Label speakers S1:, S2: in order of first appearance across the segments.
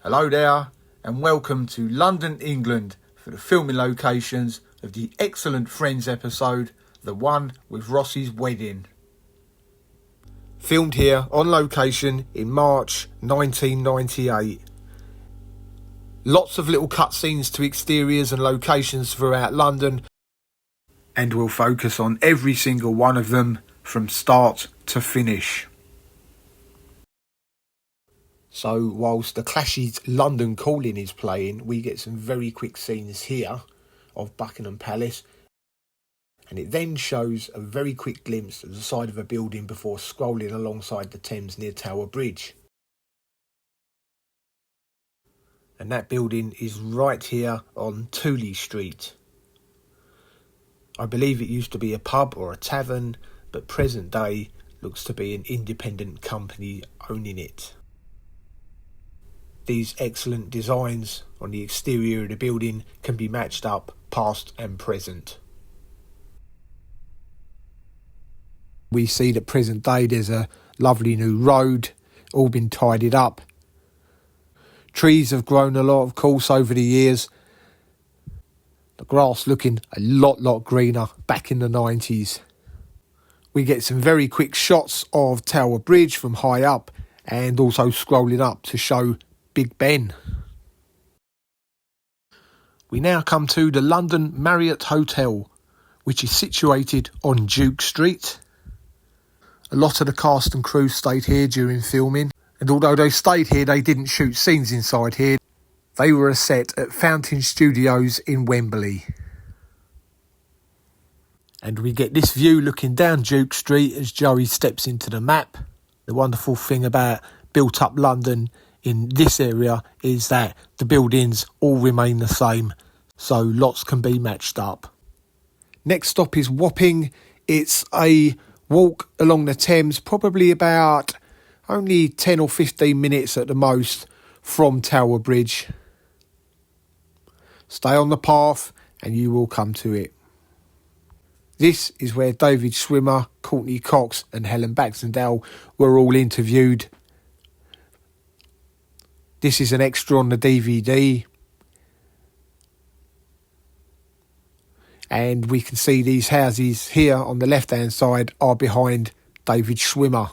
S1: Hello there, and welcome to London, England for the filming locations of the excellent Friends episode, the one with Ross's wedding. Filmed here on location in March 1998. Lots of little cutscenes to exteriors and locations throughout London, and we'll focus on every single one of them from start to finish. So whilst the Clash's London Calling is playing, we get some very quick scenes here of Buckingham Palace, and it then shows a very quick glimpse of the side of a building before scrolling alongside the Thames near Tower Bridge. And that building is right here on Tooley Street. I believe it used to be a pub or a tavern, but present day looks to be an independent company owning it. These excellent designs on the exterior of the building can be matched up past and present. We see that present day there's a lovely new road, all been tidied up. Trees have grown a lot, of course, over the years. The grass looking a lot greener back in the 90s. We get some very quick shots of Tower Bridge from high up and also scrolling up to show Big Ben. We now come to the London Marriott Hotel, which is situated on Duke Street. A lot of the cast and crew stayed here during filming, and although they stayed here, they didn't shoot scenes inside here. They were a set at Fountain Studios in Wembley. And we get this view looking down Duke Street as Joey steps into the map. The wonderful thing about built up London in this area is that the buildings all remain the same, so lots can be matched up. Next stop is Wapping. It's a walk along the Thames, probably about only 10 or 15 minutes at the most from Tower Bridge. Stay on the path and you will come to it. This is where David Schwimmer, Courtney Cox and Helen Baxendale were all interviewed. This is an extra on the DVD. And we can see these houses here on the left-hand side are behind David Schwimmer.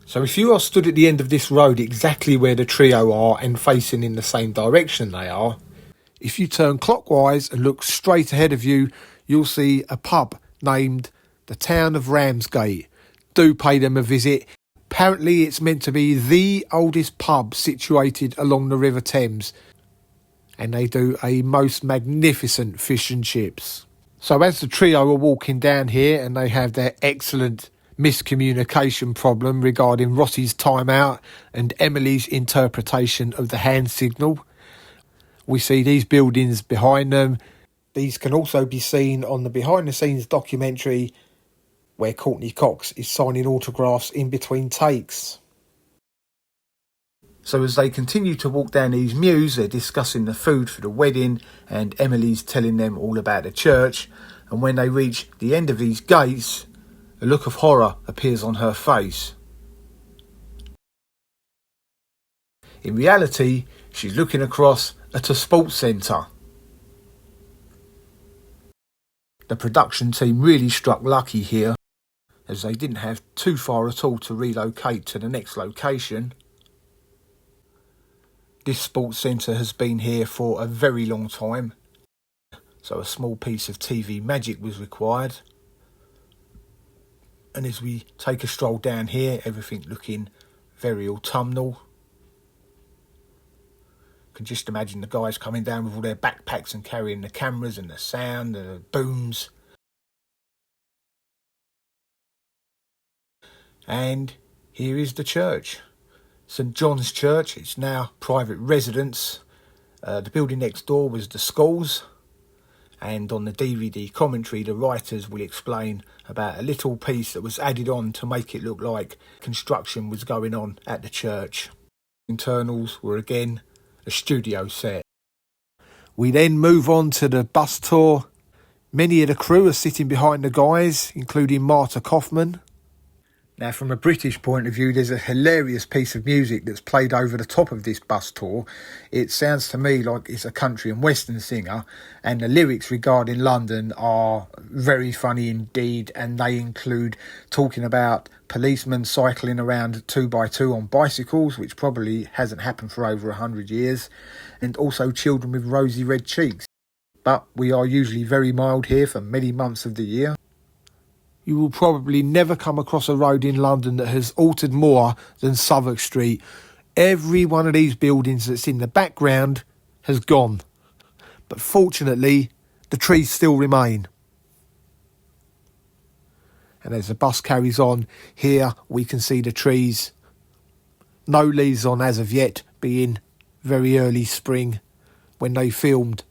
S1: So if you are stood at the end of this road exactly where the trio are and facing in the same direction they are, if you turn clockwise and look straight ahead of you, you'll see a pub named the Town of Ramsgate. Do pay them a visit. Apparently it's meant to be the oldest pub situated along the River Thames, and they do a most magnificent fish and chips. So as the trio are walking down here and they have their excellent miscommunication problem regarding Ross's timeout and Emily's interpretation of the hand signal, we see these buildings behind them. These can also be seen on the behind the scenes documentary where Courtney Cox is signing autographs in between takes. So as they continue to walk down these mews, they're discussing the food for the wedding and Emily's telling them all about the church. And when they reach the end of these gates, a look of horror appears on her face. In reality, she's looking across at a sports centre. The production team really struck lucky here, as they didn't have too far at all to relocate to the next location. This sports centre has been here for a very long time, so a small piece of TV magic was required. And as we take a stroll down here, everything looking very autumnal. Can just imagine the guys coming down with all their backpacks and carrying the cameras and the sound and the booms. And here is the church, St John's Church. It's now private residence. The building next door was the schools, and on the DVD commentary the writers will explain about a little piece that was added on to make it look like construction was going on at the church. Internals were again a studio set. We then move on to the bus tour. Many of the crew are sitting behind the guys, including Marta Kaufman. Now, from a British point of view, there's a hilarious piece of music that's played over the top of this bus tour. It sounds to me like it's a country and western singer, and the lyrics regarding London are very funny indeed, and they include talking about policemen cycling around 2x2 on bicycles, which probably hasn't happened for over 100 years, and also children with rosy red cheeks. But we are usually very mild here for many months of the year. You will probably never come across a road in London that has altered more than Southwark Street. Every one of these buildings that's in the background has gone. But fortunately, the trees still remain. And as the bus carries on, here we can see the trees. No leaves on as of yet, being very early spring when they filmed.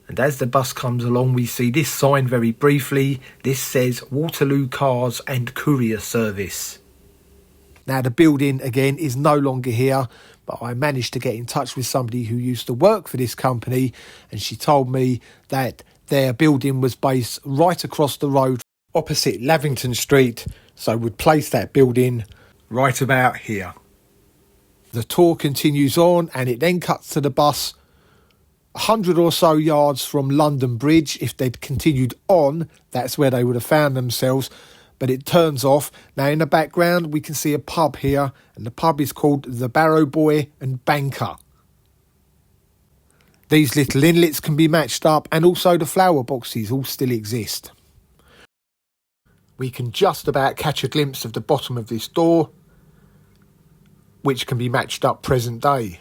S1: And as the bus comes along, we see this sign very briefly. This says Waterloo Cars and Courier Service. Now, the building, again, is no longer here, but I managed to get in touch with somebody who used to work for this company, and she told me that their building was based right across the road opposite Lavington Street, so would place that building right about here. The tour continues on, and it then cuts to the bus 100 or so yards from London Bridge. If they'd continued on, that's where they would have found themselves, but it turns off. Now, in the background we can see a pub here, and the pub is called the Barrow Boy and Banker. These little inlets can be matched up, and also the flower boxes all still exist. We can just about catch a glimpse of the bottom of this door, which can be matched up present day.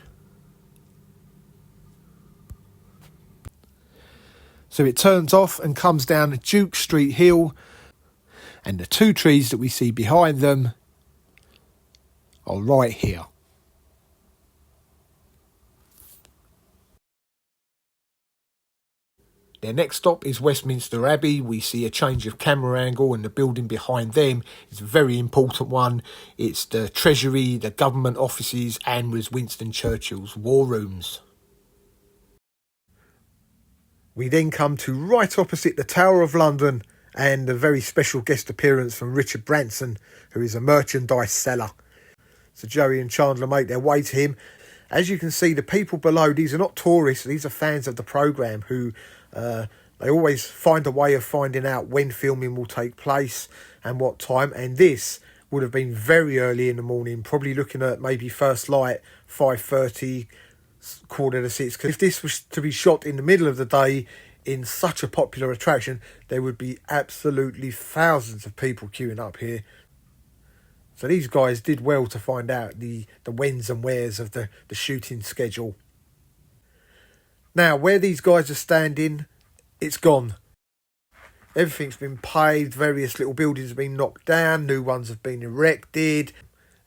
S1: So it turns off and comes down Duke Street Hill, and the two trees that we see behind them are right here. Their next stop is Westminster Abbey. We see a change of camera angle, and the building behind them is a very important one. It's the Treasury, the government offices, and was Winston Churchill's war rooms. We then come to right opposite the Tower of London, and a very special guest appearance from Richard Branson, who is a merchandise seller. So Joey and Chandler make their way to him. As you can see, the people below, these are not tourists, these are fans of the programme who they always find a way of finding out when filming will take place and what time. And this would have been very early in the morning, probably looking at maybe first light, 5:30, 5:45. Because if this was to be shot in the middle of the day in such a popular attraction, there would be absolutely thousands of people queuing up here. So these guys did well to find out the whens and wheres of the shooting schedule. Now, where these guys are standing, it's gone. Everything's been paved, various little buildings have been knocked down, new ones have been erected.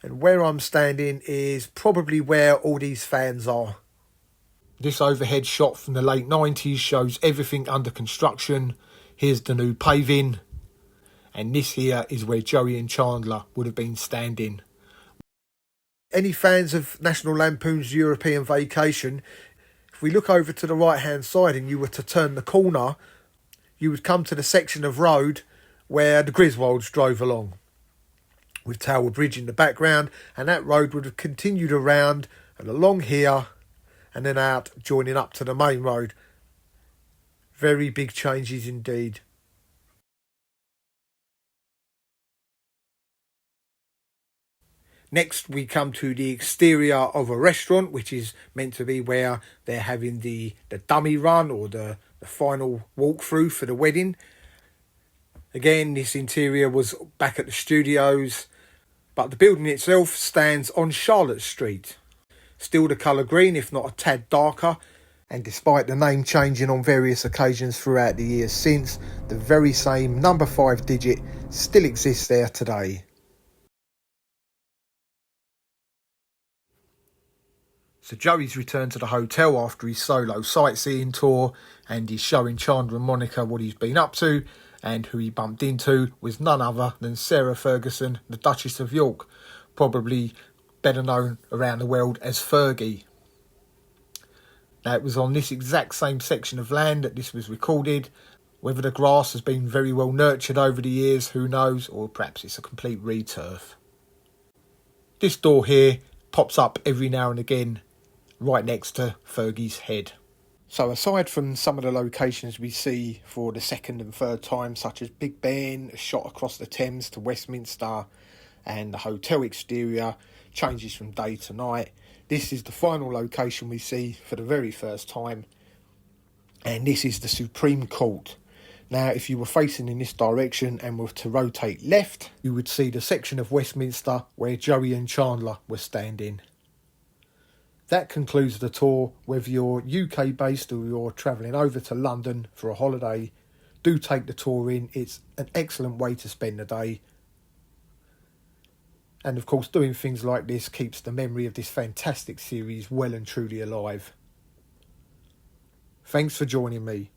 S1: And where I'm standing is probably where all these fans are. This overhead shot from the late 90s shows everything under construction. Here's the new paving. And this here is where Joey and Chandler would have been standing. Any fans of National Lampoon's European Vacation, if we look over to the right hand side and you were to turn the corner, you would come to the section of road where the Griswolds drove along, with Tower Bridge in the background, and that road would have continued around and along here and then out, joining up to the main road. Very big changes indeed. Next, we come to the exterior of a restaurant, which is meant to be where they're having the dummy run or the final walkthrough for the wedding. Again, this interior was back at the studios, but the building itself stands on Charlotte Street. Still the colour green, if not a tad darker. And despite the name changing on various occasions throughout the years since, the very same number 5 digit still exists there today. So Joey's returned to the hotel after his solo sightseeing tour, and he's showing Chandler and Monica what he's been up to, and who he bumped into was none other than Sarah Ferguson, the Duchess of York, probably better known around the world as Fergie. Now, it was on this exact same section of land that this was recorded, Whether the grass has been very well nurtured over the years, who knows, or perhaps it's a complete returf. This door here pops up every now and again, right next to Fergie's head. So aside from some of the locations we see for the second and third time, such as Big Ben, a shot across the Thames to Westminster, and the hotel exterior changes from day to night, this is the final location we see for the very first time, and this is the Supreme Court. Now, if you were facing in this direction and were to rotate left, you would see the section of Westminster where Joey and Chandler were standing. That concludes the tour. Whether you're UK based or you're travelling over to London for a holiday, do take the tour in. It's an excellent way to spend the day. And of course, doing things like this keeps the memory of this fantastic series well and truly alive. Thanks for joining me.